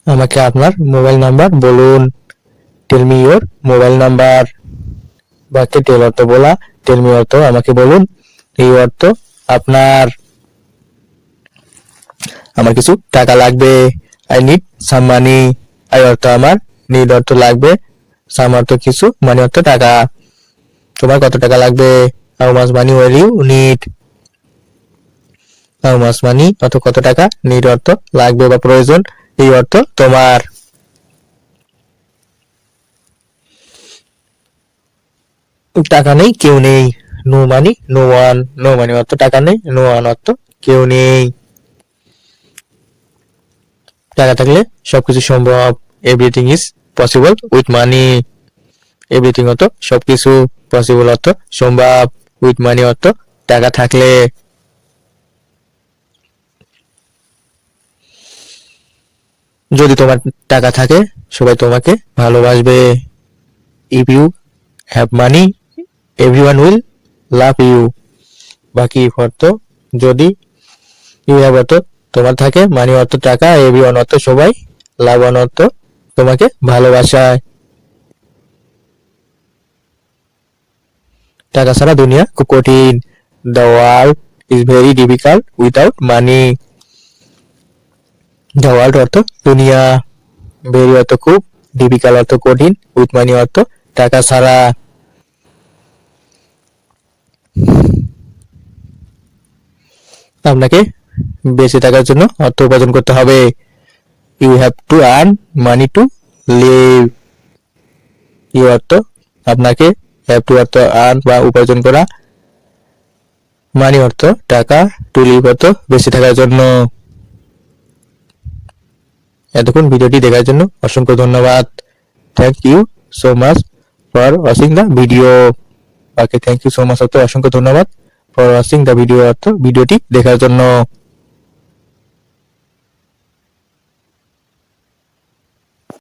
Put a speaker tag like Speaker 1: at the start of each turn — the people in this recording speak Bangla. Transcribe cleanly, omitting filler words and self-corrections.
Speaker 1: আমাকে আপনার মোবাইল নাম্বার বলুন। Tell me your mobile number. বাক্যে টেল অর্থ বলা, টেল মি অর্থ আমাকে বলুন, এই অর্থ আপনার। আমার কিছু টাকা লাগবে। I need some money. I অর্থ আমার, নিড অর্থ লাগবে, সাম অর্থ কিছু, মানি অর্থ টাকা। তোমার কত টাকা লাগবে? How much money will you need. How much money অর্থ কত টাকা, নিড অর্থ লাগবে বা প্রয়োজন, এই অর্থ তোমার। টাকা নেই, কেউ নেই। No money no one. No money অর্থ টাকা নেই, নো ওয়ান অর্থ কেউ নেই। টাকা থাকলে সবকিছু সম্ভব। Everything is possible with money. Everything অর্থ সবকিছু, পসিবল অর্থ সম্ভব, উইথ মানি অর্থ টাকা থাকলে। যদি তোমার টাকা থাকে সবাই তোমাকে ভালোবাসবে। If you have money everyone will love you. বাকি অর্থ যদি, ইউ হ্যাভ অর্থ তোমার থাকে, মানি অর্থ টাকা, এভরিওয়ান অর্থ সবাই, লাভ ওয়ান অর্থ তোমাকে ভালোবাসায়। টাকা ছাড়া দুনিয়া খুব কঠিন। The world is very difficult without money. The world অর্থ দুনিয়া, ভেরি অর্থ খুব, ডিফিকাল্ট অর্থ কঠিন, উইথ মানি অর্থ টাকা ছাড়া। আপনাকে বেঁচে থাকার জন্য অর্থ উপার্জন করতে হবে। You have to earn money to live. You অর্থ আপনাকে, হ্যাভ টু অর্থ আর্ন বা উপার্জন করা, মানি অর্থ টাকা, টু লিভ অর্থ বেঁচে থাকার জন্য। এতক্ষণ ভিডিওটি দেখার জন্য অসংখ্য ধন্যবাদ। Thank you so much for watching the video. Okay, thank you so much অর্থ অসংখ্য ধন্যবাদ ফর ওয়াচিং দ্য ভিডিও অর্থ ভিডিওটি দেখার জন্য।